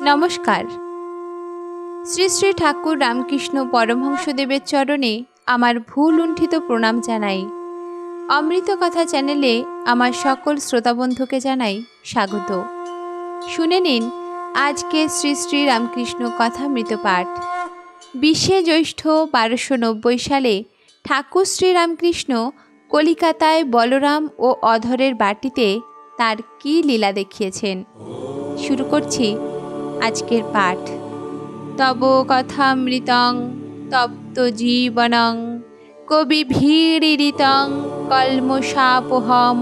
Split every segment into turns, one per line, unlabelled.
নমস্কার। শ্রী শ্রী ঠাকুর রামকৃষ্ণ পরমহংসদেবের চরণে আমার ভুল লুণ্ঠিত প্রণাম জানাই। অমৃত কথা চ্যানেলে আমার সকল শ্রোতাবন্ধুকে জানাই স্বাগত। শুনে নিন আজকে শ্রী শ্রী রামকৃষ্ণ কথামৃত পাঠ। 20শে জ্যৈষ্ঠ 1290 সালে ঠাকুর শ্রীরামকৃষ্ণ কলিকাতায় বলরাম ও অধরের বাটিতে তার কী লীলা দেখিয়েছেন। শুরু করছি আজকের পাঠ। তব কথামৃতং তপ্ত জীবনং কবিভীরিতং কল্মষাপোহম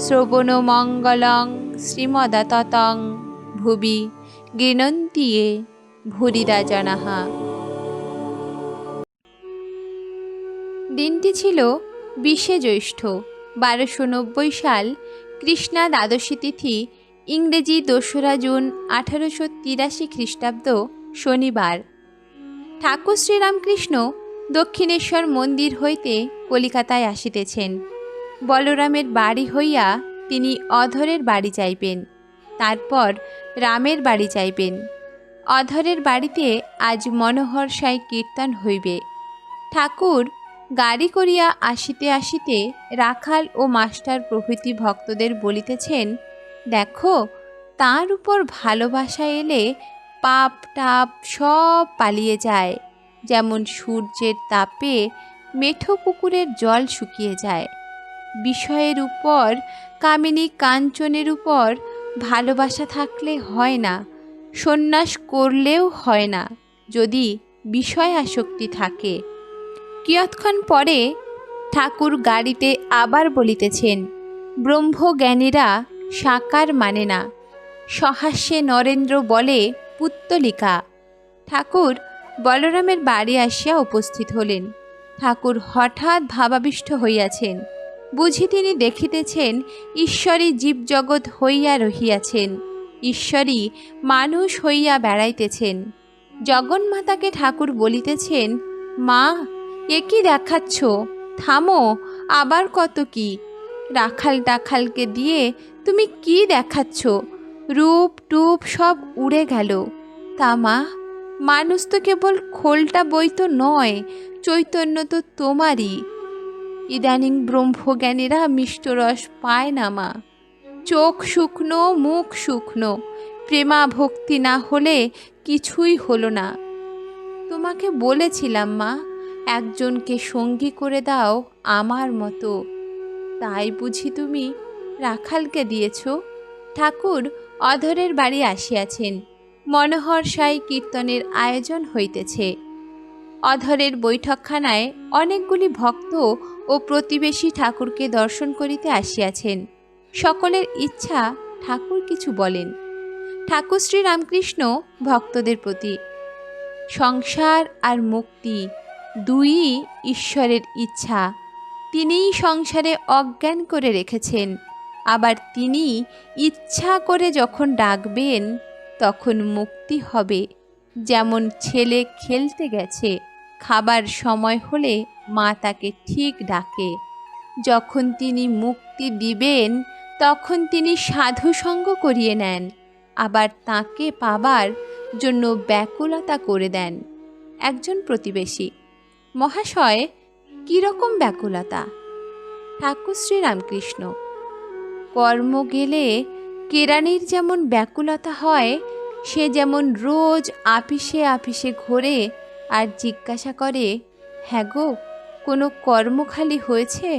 শ্রবণমঙ্গলং শ্রীমদাততং ভুবি গৃণন্তি য়ে ভূরিদা জনাঃ। দিনটি ছিল 20শে জ্যৈষ্ঠ 1290 সাল, কৃষ্ণা দ্বাদশী তিথি, ইংরেজি 2রা জুন 1883 খ্রিস্টাব্দ, শনিবার। ঠাকুর শ্রীরামকৃষ্ণ দক্ষিণেশ্বর মন্দির হইতে কলিকাতায় আসিতেছেন। বলরামের বাড়ি হইয়া তিনি অধরের বাড়ি যাইবেন, তারপর রামের বাড়ি যাইবেন। অধরের বাড়িতে আজ মনোহর সাই কীর্তন হইবে। ঠাকুর গাড়ি করিয়া আসিতে আসিতে রাখাল ও মাস্টার প্রভৃতি ভক্তদের বলিতেছেন, দেখো, তার উপর ভালোবাসা এলে পাপ টাপ সব পালিয়ে যায়, যেমন সূর্যের তাপে মেঠো পুকুরের জল শুকিয়ে যায়। বিষয়ের উপর, কামিনী কাঞ্চনের উপর ভালোবাসা থাকলে হয় না, সন্ন্যাস করলেও হয় না, যদি বিষয় আসক্তি থাকে। কিয়ৎক্ষণ পরে ঠাকুর গাড়িতে আবার বলিতেছেন, ব্রহ্মজ্ঞানীরা সাকার মানে না। সহাস্যে নরেন্দ্র বলে পুত্তলিকা। ঠাকুর বলরামের বাড়ি আসিয়া উপস্থিত হলেন। ঠাকুর হঠাৎ ভাবাবিষ্ট হইয়াছেন। বুঝি তিনি দেখিতেছেন ঈশ্বরী জীবজগৎ হইয়া রহিয়াছেন, ঈশ্বরী মানুষ হইয়া বেড়াইতেছেন। জগন্মাতাকে ঠাকুর বলিতেছেন, মা, এ কি দেখাচ্ছ? থামো, আবার কত কি! রাখাল টাখালকে দিয়ে তুমি কি দেখাচ্ছ? রূপ টুপ সব উড়ে গেল। তা মা, মানুষ তো কেবল খোলটা বই তো নয়, চৈতন্য তো তোমারই। ইদানিং ব্রহ্মজ্ঞানীরা মিষ্টরস পায় না মা। চোখ শুকনো, মুখ শুকনো, প্রেমা ভক্তি না হলে কিছুই হলো না। তোমাকে বলেছিলাম মা, একজনকে সঙ্গী করে দাও আমার মতো, তাই বুঝি তুমি রাখালকে দিয়েছ? ঠাকুর অধরের বাড়ি আসিয়াছেন। মনোহর সাই কীর্তনের আয়োজন হইতেছে। অধরের বৈঠকখানায় অনেকগুলি ভক্ত ও প্রতিবেশী ঠাকুরকে দর্শন করিতে আসিয়াছেন। সকলের ইচ্ছা ঠাকুর কিছু বলেন। ঠাকুর শ্রীরামকৃষ্ণ ভক্তদের প্রতি, সংসার আর মুক্তি দুইই ঈশ্বরের ইচ্ছা। তিনিই সংসারে অজ্ঞান করে রেখেছেন, আবার তিনি ইচ্ছা করে যখন ডাকবেন তখন মুক্তি হবে। যেমন ছেলে খেলতে গেছে, খাবার সময় হলে মা তাকে ঠিক ডাকে। যখন তিনি মুক্তি দিবেন তখন তিনি সাধুসঙ্গ করিয়ে নেন, আবার তাকে পাবার জন্য ব্যাকুলতা করে দেন। একজন প্রতিবেশী, মহাশয়, কীরকম ব্যাকুলতা? ঠাকুর শ্রীরামকৃষ্ণ, কর্ম গেলে কেরানির যেমন ব্যাকুলতা হয়, সে যেমন রোজ আপিসে আপিসে ঘোরে আর জিজ্ঞাসা করে, হ্যাঁ গো, কোনো কর্ম খালি হয়েছে?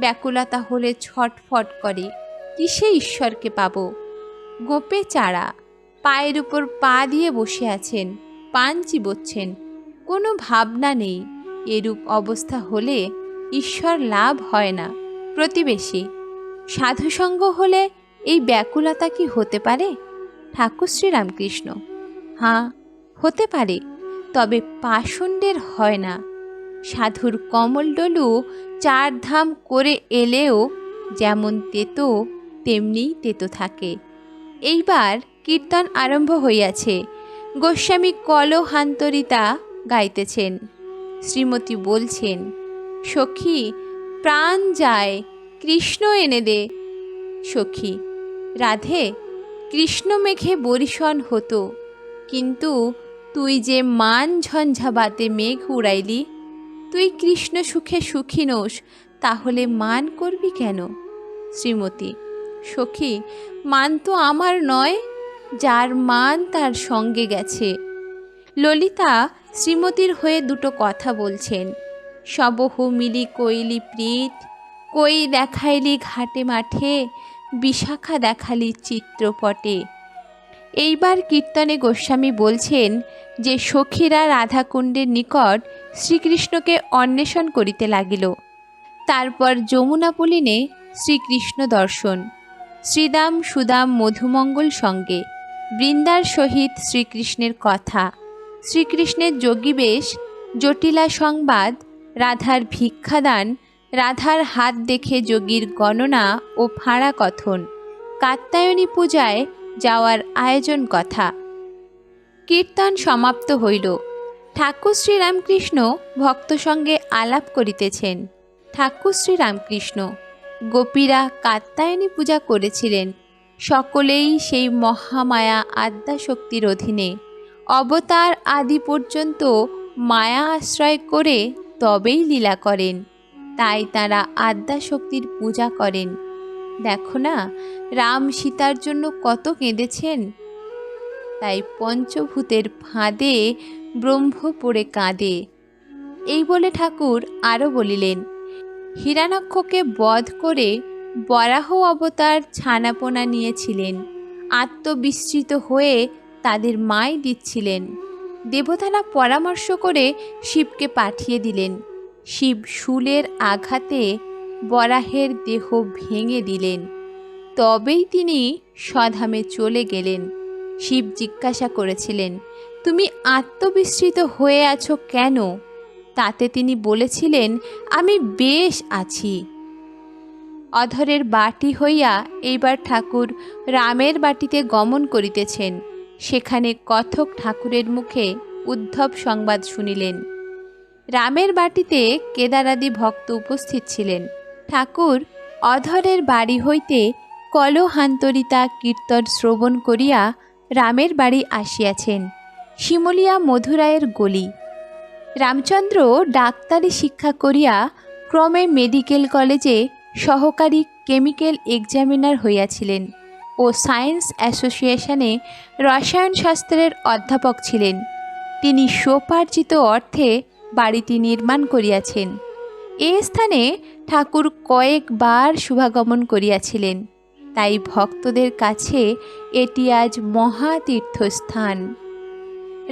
ব্যাকুলতা হলে ছটফট করে, কিসে ঈশ্বরকে পাব? গোপে চারা, পায়ের উপর পা দিয়ে বসে আছেন, পান চিবোচ্ছেন, কোনো ভাবনা নেই। এরূপ অবস্থা হলে ঈশ্বর লাভ হয় না। প্রতিবেশী, সাধুসঙ্গ হলে এই ব্যাকুলতা কি হতে পারে? ঠাকুর শ্রীরামকৃষ্ণ, হ্যাঁ, হতে পারে, তবে পাষণ্ডের হয় না। সাধুর কমলডলু 4 ধাম করে এলেও যেমন তেতো তেমনিই তেতো থাকে। এইবার কীর্তন আরম্ভ হইয়াছে। গোস্বামী কলহান্তরিতা গাইতেছেন। শ্রীমতী বলছেন, সখী, প্রাণ যায়, কৃষ্ণ এনে দে। সখী, রাধে, কৃষ্ণ মেঘে বরিশন হতো, কিন্তু তুই যে মান ঝঞ্ঝাবাতে মেঘ উড়াইলি, তুই কৃষ্ণ সুখে সুখী নোস, তাহলে মান করবি কেন? শ্রীমতী: সখী, মান তো আমার নয়, যার মান তার সঙ্গে গেছে। ললিতা শ্রীমতীর হয়ে দুটো কথা বলছেন। সবহু মিলি কইলি প্রীত, কই দেখাইলি ঘাটে মাঠে, বিশাখা দেখালি চিত্রপটে। এইবার কীর্তনে গোস্বামী বলছেন যে সখীরা রাধাকুণ্ডের নিকট শ্রীকৃষ্ণকে অন্বেষণ করিতে লাগিল। তারপর যমুনা পুলিনে শ্রীকৃষ্ণ দর্শন, শ্রীদাম সুদাম মধুমঙ্গল সঙ্গে, বৃন্দার সহিত শ্রীকৃষ্ণের কথা, শ্রীকৃষ্ণের যোগীবেশ, জটিলা সংবাদ, রাধার ভিক্ষাদান, রাধার হাত দেখে যোগীর গণনা ও ফাঁড়া কথন, কাত্যায়নী পূজায় যাওয়ার আয়োজন কথা। কীর্তন সমাপ্ত হইল। ঠাকুর শ্রীরামকৃষ্ণ ভক্ত সঙ্গে আলাপ করিতেছেন। ঠাকুর শ্রীরামকৃষ্ণ: গোপীরা কাত্যায়নী পূজা করেছিলেন। সকলেই সেই মহামায়া আদ্যাশক্তির অধীনে অবতার আদি পর্যন্ত মায়া আশ্রয় করে তবেই লীলা করেন। তাই তাঁরা আদ্যাশক্তির পূজা করেন। দেখো না, রাম সীতার জন্য কত কেঁদেছেন। তাই পঞ্চভূতের ফাঁদে ব্রহ্ম পড়ে কাঁদে। এই বলে ঠাকুর আরও বলিলেন, হিরণ্যাক্ষকে বধ করে বরাহ অবতার ছানাপোনা নিয়েছিলেন। আত্মবিস্মৃত হয়ে তাদের মাই দিচ্ছিলেন। দেবতারা পরামর্শ করে শিবকে পাঠিয়ে দিলেন। শিব শূলের আঘাতে বরাহের দেহ ভেঙে দিলেন। তবেই তিনি স্বধামে চলে গেলেন। শিব জিজ্ঞাসা করেছিলেন, তুমি আত্মবিস্মৃত হয়ে আছো কেন? তাতে তিনি বলেছিলেন, আমি বেশ আছি। অধরের বাটি হইয়া এইবার ঠাকুর রামের বাটিতে গমন করিতেছেন। সেখানে কথক ঠাকুরের মুখে উদ্ধব সংবাদ শুনিলেন। রামের বাটিতে কেদারাদি ভক্ত উপস্থিত ছিলেন। ঠাকুর অধরের বাড়ি হইতে কলহান্তরিতা কীর্তন শ্রবণ করিয়া রামের বাড়ি আসিয়াছেন। শিমুলিয়া মধুরায়ের গলি। রামচন্দ্র ডাক্তারি শিক্ষা করিয়া ক্রমে মেডিকেল কলেজে সহকারী কেমিক্যাল এক্সামিনার হইয়াছিলেন ও সায়েন্স অ্যাসোসিয়েশনে রসায়নশাস্ত্রের অধ্যাপক ছিলেন। তিনি স্বোপার্জিত অর্থে বাড়িটি নির্মাণ করিয়াছেন। এ স্থানে ঠাকুর কয়েকবার শুভাগমন করিয়াছিলেন। তাই ভক্তদের কাছে এটি আজ মহাতীর্থস্থান।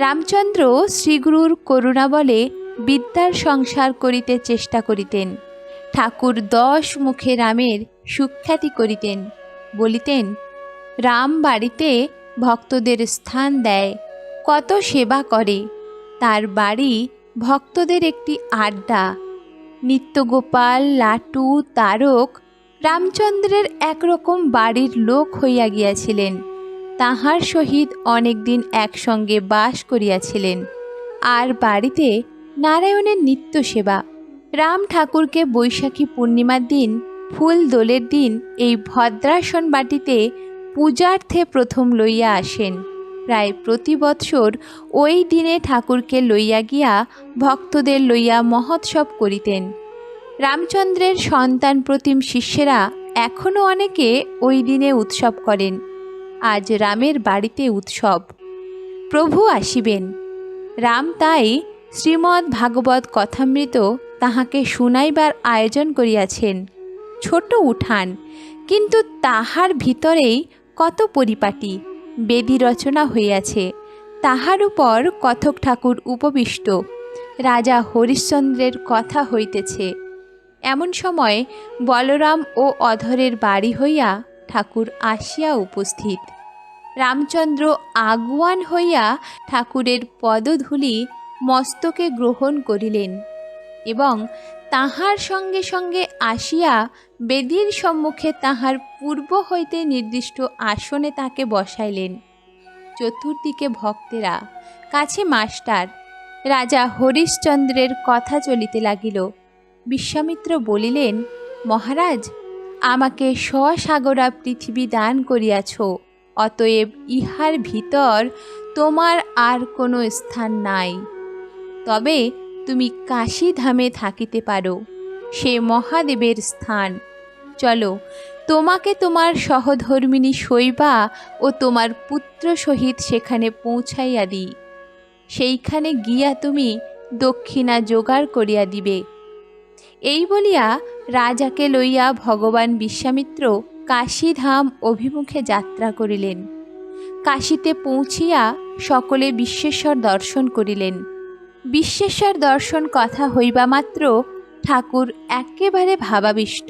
রামচন্দ্র শ্রীগুরুর করুণা বলে বিদ্যার সংসার করিতে চেষ্টা করিতেন। ঠাকুর 10 মুখে রামের সুখ্যাতি করিতেন। বলিতেন, রাম বাড়িতে ভক্তদের স্থান দেয়, কত সেবা করে। তার বাড়ি ভক্তদের একটি আড্ডা। নিত্যগোপাল, লাটু, তারক রামচন্দ্রের একরকম বাড়ির লোক হইয়া গিয়াছিলেন। তাহার সহিত অনেকদিন একসঙ্গে বাস করিয়াছিলেন। আর বাড়িতে নারায়ণের নিত্য সেবা। রাম ঠাকুরকে বৈশাখী পূর্ণিমার দিন, ফুল দোলের দিন এই ভদ্রাসন বাটিতে পূজার্থে প্রথম লইয়া আসেন। প্রায় প্রতি বৎসর ওই দিনে ঠাকুরকে লইয়া গিয়া ভক্তদের লইয়া মহোৎসব করিতেন। রামচন্দ্রের সন্তান প্রতিম শিষ্যেরা এখনও অনেকে ওই দিনে উৎসব করেন। আজ রামের বাড়িতে উৎসব। প্রভু আসিবেন। রাম তাই শ্রীমদ্ ভাগবত কথামৃত তাহাকে শুনাইবার আয়োজন করিয়াছেন। ছোট উঠান, কিন্তু তাহার ভিতরেই কত পরিপাটি। বেদী রচনা হইয়াছে, তাহার উপর কথক ঠাকুর উপবিষ্ট। রাজা হরিশ্চন্দ্রের কথা হইতেছে। এমন সময় বলরাম ও অধরের বাড়ি হইয়া ঠাকুর আসিয়া উপস্থিত। রামচন্দ্র আগুয়ান হইয়া ঠাকুরের পদধূলি মস্তকে গ্রহণ করিলেন এবং তাহার সঙ্গে সঙ্গে আসিয়া বেদীর সম্মুখে তাহার পূর্ব হইতে নির্দিষ্ট আসনে তাকে বসাইলেন। চতুর্দিকে ভক্তেরা, কাছে মাস্টার। রাজা হরিশ্চন্দ্রের কথা চলিতে লাগিল। বিশ্বামিত্র বলিলেন, মহারাজ, আমাকে স্বসাগরা পৃথিবী দান করিয়াছ, অতএব ইহার ভিতর তোমার আর কোনো স্থান নাই। তবে তুমি কাশী ধামে থাকিতে পারো, সে মহাদেবের স্থান। চলো, তোমাকে তোমার সহধর্মিণী শৈবা ও তোমার পুত্র সহিত সেখানে পৌঁছাইয়া দিই। সেইখানে গিয়া তুমি দক্ষিণা জোগাড় করিয়া দিবে। এই বলিয়া রাজাকে লইয়া ভগবান বিশ্বামিত্র কাশীধাম অভিমুখে যাত্রা করিলেন। কাশীতে পৌঁছিয়া সকলে বিশ্বেশ্বর দর্শন করিলেন। বিশ্বেশ্বর দর্শন কথা হইবা মাত্র ঠাকুর একেবারে ভাবাবিষ্ট।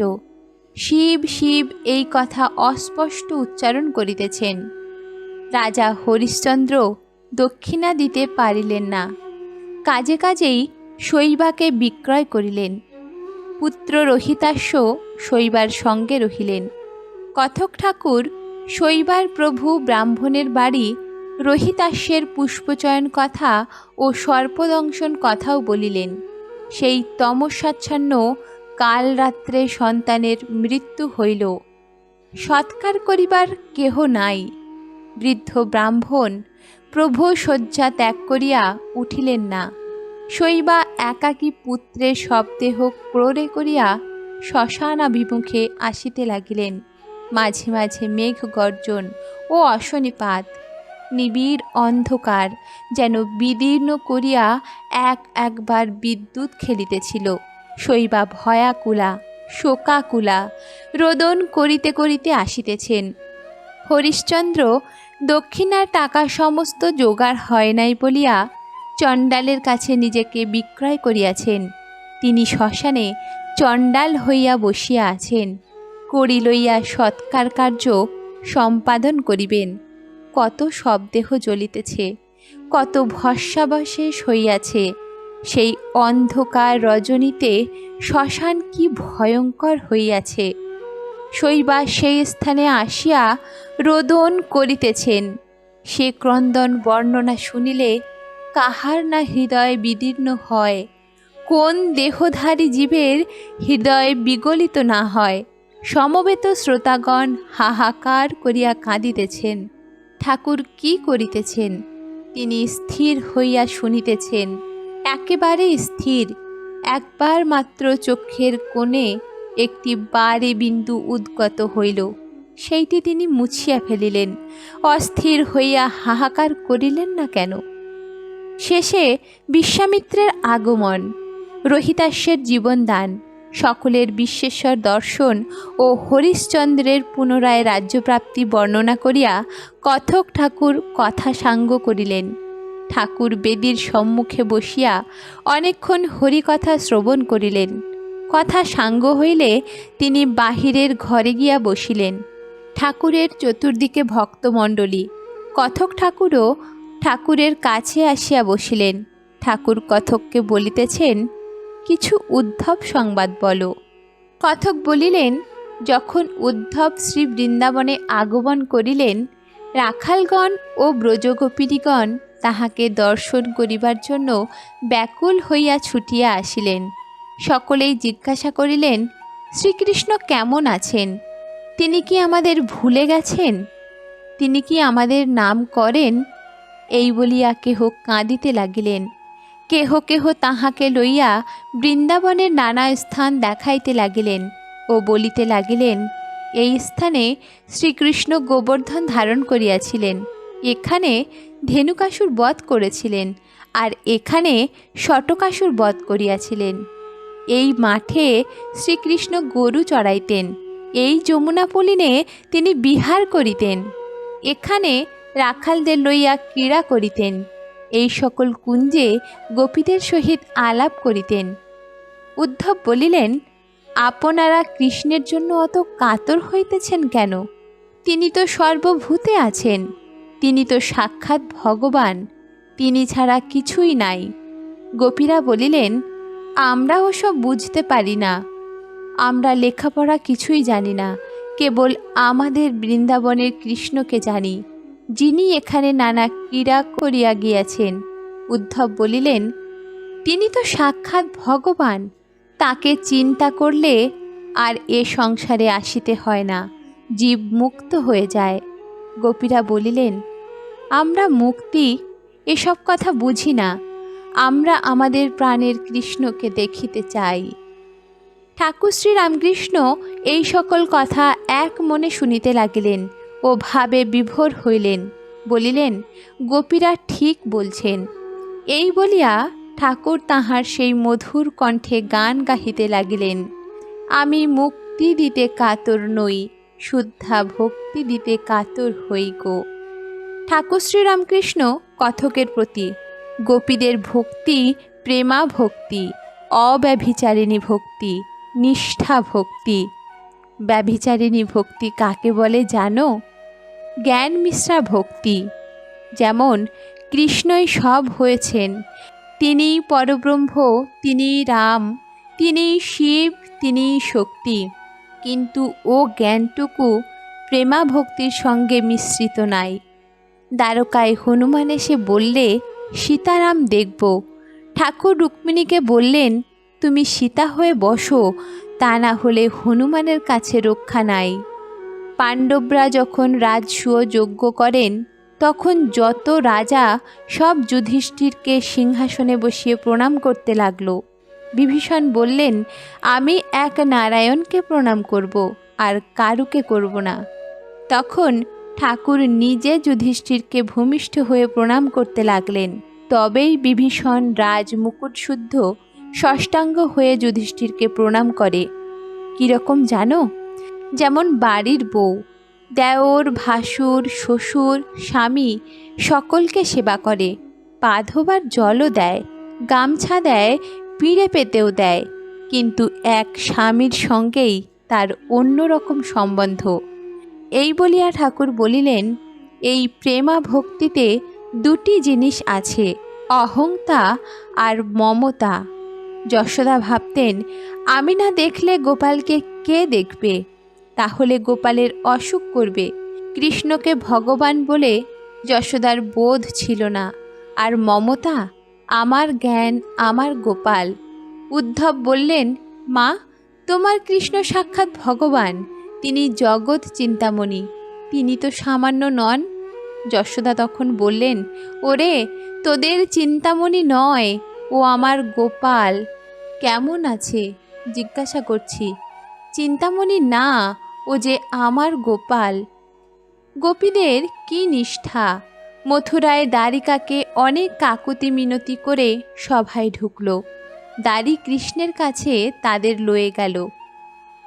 শিব শিব এই কথা অস্পষ্ট উচ্চারণ করিতেছেন। রাজা হরিশ্চন্দ্র দক্ষিণা দিতে পারিলেন না। কাজে কাজেই শৈবাকে বিক্রয় করিলেন। পুত্র রহিতাস্য শৈবার সঙ্গে রহিলেন। কথক ঠাকুর শৈবার প্রভু ব্রাহ্মণের বাড়ি রহিতাস্যের পুষ্পচয়ন কথা ও সর্পদংশন কথাও বলিলেন। সেই তমসাচ্ছন্ন কাল রাত্রে সন্তানের মৃত্যু হইল। সৎকার করিবার কেহ নাই। বৃদ্ধ ব্রাহ্মণ প্রভু শয্যা ত্যাগ করিয়া উঠিলেন না। শৈবা একাকী পুত্রের শবদেহ ক্রোড়ে করিয়া শ্মশানাভিমুখে আসিতে লাগিলেন। মাঝে মাঝে মেঘ গর্জন ও অশনিপাত, নিবিড় অন্ধকার যেন বিদীর্ণ করিয়া একবার বিদ্যুৎ খেলিতেছিল। শৈবা ভয়াকুলা শোকাকুলা রোদন করিতে করিতে আসিতেছেন। হরিশ্চন্দ্র দক্ষিণার টাকা সমস্ত জোগাড় হয় নাই বলিয়া চণ্ডালের কাছে নিজেকে বিক্রয় করিয়াছেন। তিনি শ্মশানে চণ্ডাল হইয়া বসিয়া আছেন। কড়ি লইয়া সৎকার কার্য সম্পাদন করিবেন। কত শবদেহ জ্বলিতেছে, কত ভস্মাবশেষ হইয়াছে। সেই অন্ধকার রজনীতে শ্মশান কি ভয়ঙ্কর হইয়াছে। শৈবা সেই স্থানে আসিয়া রোদন করিতেছেন। সে ক্রন্দন বর্ণনা শুনিলে কাহার না হৃদয় বিদীর্ণ হয়, কোন দেহধারী জীবের হৃদয় বিগলিত না হয়। সমবেত শ্রোতাগণ হাহাকার করিয়া কাঁদিতেছেন। ঠাকুর কি করিতেছেন? তিনি স্থির হইয়া শুনিতেছেন, একেবারে স্থির। একবার মাত্র চক্ষের কোণে একটি বারে বিন্দু উদ্গত হইল, সেইটি তিনি মুছিয়া ফেলিলেন। অস্থির হইয়া হাহাকার করিলেন না কেন? শেষে বিশ্বামিত্রের আগমন, রহিতাস্যের জীবনদান, সকলের বিশ্বেশ্বর দর্শন ও হরিশ্চন্দ্রের পুনরায় রাজ্যপ্রাপ্তি বর্ণনা করিয়া কথক ঠাকুর কথা সাঙ্গ করিলেন। ঠাকুর বেদীর সম্মুখে বসিয়া অনেকক্ষণ হরিকথা শ্রবণ করিলেন। কথা সাঙ্গ হইলে তিনি বাহিরের ঘরে গিয়া বসিলেন। ঠাকুরের চতুর্দিকে ভক্তমণ্ডলী। কথক ঠাকুরও ঠাকুরের কাছে আসিয়া বসিলেন। ঠাকুর কথককে বলিতেছেন, কিছু উদ্ধব সংবাদ বলো। কথক বলিলেন, যখন উদ্ধব শ্রী বৃন্দাবনে আগমন করিলেন, রাখালগণ ও ব্রজগোপিনীগণ তাহাকে দর্শন করিবার জন্য ব্যাকুল হইয়া ছুটিয়া আসিলেন। সকলেই জিজ্ঞাসা করিলেন, শ্রীকৃষ্ণ কেমন আছেন? তিনি কি আমাদের ভুলে গেছেন? তিনি কি আমাদের নাম করেন? এই বলিয়া কেহ কাঁদিতে লাগিলেন। কেহ কেহ তাহাকে লইয়া বৃন্দাবনের নানা স্থান দেখাইতে লাগিলেন ও বলিতে লাগিলেন, এই স্থানে শ্রীকৃষ্ণ গোবর্ধন ধারণ করিয়াছিলেন, এখানে ধেনুকাসুর বধ করেছিলেন, আর এখানে শটকাসুর বধ করিয়াছিলেন। এই মাঠে শ্রীকৃষ্ণ গরু চড়াইতেন, এই যমুনা পলিনে তিনি বিহার করিতেন, এখানে রাখালদের লইয়া ক্রীড়া করিতেন, এই সকল কুঞ্জে গোপীদের সহিত আলাপ করিতেন। উদ্ধব বলিলেন, আপনারা কৃষ্ণের জন্য অত কাতর হইতেছেন কেন? তিনি তো সর্বভূতে আছেন, তিনি তো সাক্ষাৎ ভগবান, তিনি ছাড়া কিছুই নাই। গোপীরা বলিলেন, আমরা ওসব বুঝতে পারি না, আমরা লেখাপড়া কিছুই জানি না, কেবল আমাদের বৃন্দাবনের কৃষ্ণকে জানি, যিনি এখানে নানা ক্রীড়া করিয়া গিয়াছেন। উদ্ধব বলিলেন, তিনি তো সাক্ষাৎ ভগবান, তাকে চিন্তা করলে আর এ সংসারে আসিতে হয় না, জীব মুক্ত হয়ে যায়। গোপীরা বলিলেন, আমরা মুক্তি এসব কথা বুঝি না, আমরা আমাদের প্রাণের কৃষ্ণকে দেখিতে চাই। ঠাকুর শ্রী রামকৃষ্ণ এই সকল কথা এক মনে শুনিতে লাগিলেন ও ভাবে বিভোর হইলেন। বলিলেন, গোপীরা ঠিক বলছেন। এই বলিয়া ঠাকুর তাহার সেই মধুর কণ্ঠে গান গাহিতে লাগিলেন। আমি মুক্তি দিতে কাতর নই, শুদ্ধা ভক্তি দিতে কাতর হই গো। ঠাকুর শ্রীরামকৃষ্ণ কথকের প্রতি গোপীদের ভক্তি প্রেমা ভক্তি, অব্যভিচারিণী ভক্তি, নিষ্ঠা ভক্তি। ব্যভিচারিণী ভক্তি কাকে বলে জানো? জ্ঞান মিশ্রা ভক্তি। যেমন কৃষ্ণই সব হয়েছেন, তিনিই পরব্রহ্ম, তিনিই রাম, তিনিই শিব, তিনিই শক্তি, কিন্তু ও জ্ঞানটুকু প্রেমা ভক্তির সঙ্গে মিশ্রিত নাই। দ্বারকায় হনুমান এসে বললে, সীতারাম দেখব। ঠাকুর রুক্মিণীকে বললেন, তুমি সীতা হয়ে বসো, তা না হলে হনুমানের কাছে রক্ষা নাই। পাণ্ডবরা যখন রাজসূয় যজ্ঞ করেন, তখন যত রাজা সব যুধিষ্ঠিরকে সিংহাসনে বসিয়ে প্রণাম করতে লাগলো। বিভীষণ বললেন, আমি এক নারায়ণকে প্রণাম করব, আর কারুকে করব না। তখন ঠাকুর নিজে যুধিষ্ঠিরকে ভূমিষ্ঠ হয়ে প্রণাম করতে লাগলেন। তবেই বিভীষণ রাজ মুকুটশুদ্ধ ষষ্ঠাঙ্গ হয়ে যুধিষ্ঠিরকে প্রণাম করে। কীরকম জানো? যেমন বাড়ির বউ দেওর, ভাসুর, শ্বশুর, স্বামী সকলকে সেবা করে, পা ধোবার জলও দেয়, গামছা দেয়, পিঁড়ে পেতেও দেয়, কিন্তু এক স্বামীর সঙ্গেই তার অন্যরকম সম্বন্ধ। এই বলিয়া ঠাকুর বলিলেন, এই প্রেমা ভক্তিতে দুটি জিনিস আছে, অহংতা আর মমতা। যশোদা ভাবতেন, আমি না দেখলে গোপালকে কে দেখবে? তাহলে গোপালের অসুখ করবে। কৃষ্ণকে ভগবান বলে যশোদার বোধ ছিল না। আর মমতা, আমার জ্ঞান, আমার গোপাল। উদ্ধব বললেন, মা, তোমার কৃষ্ণ সাক্ষাৎ ভগবান, তিনি জগৎ চিন্তামণি, তিনি তো সামান্য নন। যশোদা তখন বললেন, ওরে, তোদের চিন্তামণি নয়, ও আমার গোপাল। কেমন আছে জিজ্ঞাসা করছি, চিন্তামণি না, ও যে আমার গোপাল। গোপীদের কি নিষ্ঠা! মথুরায় দ্বারিকাকে অনেক কাকুতি মিনতি করে সভায় ঢুকল। দ্বারী কৃষ্ণের কাছে তাদের লয়ে গেল,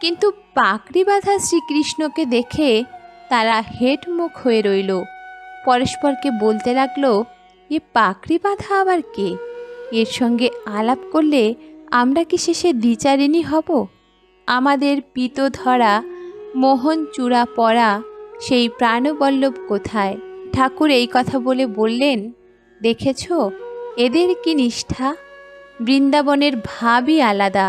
কিন্তু পাকড়ি বাঁধা শ্রীকৃষ্ণকে দেখে তারা হেটমুখ হয়ে রইল। পরস্পরকে বলতে লাগলো, এ পাকড়ি বাঁধা আবার কে? এর সঙ্গে আলাপ করলে আমরা কি শেষে দ্বিচারিণী হব? আমাদের পিত ধরা, মোহন চূড়া পরা সেই প্রাণবল্লভ কোথায়? ঠাকুর এই কথা বলে বললেন, দেখেছ এদের কি নিষ্ঠা! বৃন্দাবনের ভাবই আলাদা।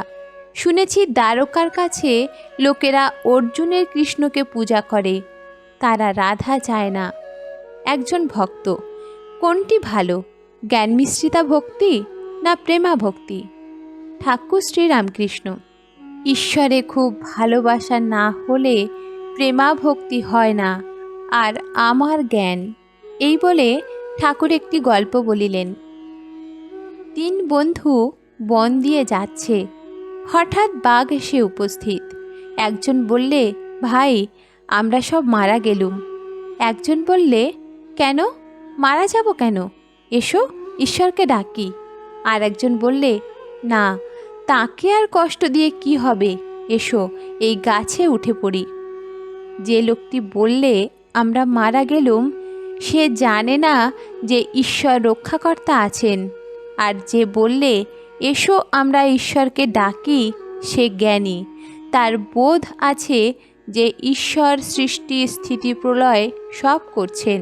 শুনেছি দ্বারকার কাছে লোকেরা অর্জুনের কৃষ্ণকে পূজা করে, তারা রাধা চায় না। একজন ভক্ত, কোনটি ভালো, জ্ঞান মিশ্রিতা ভক্তি না প্রেমা ভক্তি? ঠাকুর শ্রী রামকৃষ্ণ, ঈশ্বরে খুব ভালোবাসা না হলে প্রেমা ভক্তি হয় না, আর আমার জ্ঞান। এই বলে ঠাকুর একটি গল্প বলিলেন। 3 বন্ধু বন দিয়ে যাচ্ছে, হঠাৎ বাঘ এসে উপস্থিত। একজন বললে, ভাই, আমরা সব মারা গেলুম। একজন বললে, কেন মারা যাব কেন? এসো ঈশ্বরকে ডাকি। আর একজন বললে, না, তাকে আর কষ্ট দিয়ে কি হবে, এসো এই গাছে উঠে পড়ি। যে লোকটি বললে আমরা মারা গেলুম, সে জানে না যে ঈশ্বর রক্ষাকর্তা আছেন। আর যে বললে এসো আমরা ঈশ্বরকে ডাকি, সে জ্ঞানী, তার বোধ আছে যে ঈশ্বর সৃষ্টি স্থিতি প্রলয় সব করছেন।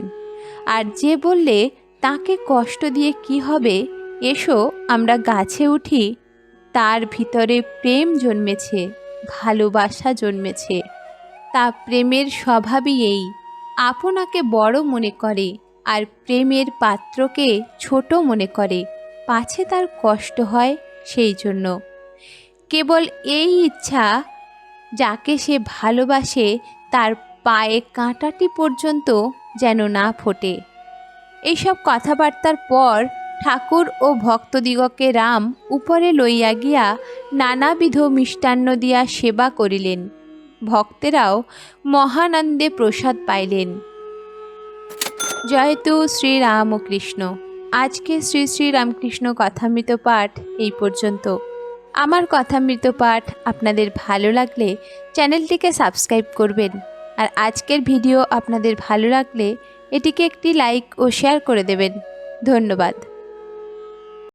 আর যে বললে তাকে কষ্ট দিয়ে কি হবে, এসো আমরা গাছে উঠি, তার ভিতরে প্রেম জন্মেছে, ভালোবাসা জন্মেছে। তা প্রেমের স্বভাবই এই, আপনাকে বড় মনে করে আর প্রেমের পাত্রকে ছোট মনে করে, পাছে তার কষ্ট হয় সেই জন্য। কেবল এই ইচ্ছা, যাকে সে ভালোবাসে তার পায়ে কাঁটাটি পর্যন্ত যেন না ফোটে। এইসব কথাবার্তার পর ঠাকুর ও ভক্তদিগকে রাম উপরে লইয়া গিয়া নানাবিধ মিষ্টান্ন দিয়া সেবা করিলেন। ভক্তেরাও মহানন্দে প্রসাদ পাইলেন। জয়তু শ্রীরামকৃষ্ণ। আজকে শ্রী শ্রী রামকৃষ্ণ কথামৃত পাঠ এই পর্যন্ত। আমার কথামৃত পাঠ আপনাদের ভালো লাগলে চ্যানেলটিকে সাবস্ক্রাইব করবেন। আর আজকের ভিডিও আপনাদের ভালো লাগলে এটিকে একটি লাইক ও শেয়ার করে দেবেন। ধন্যবাদ।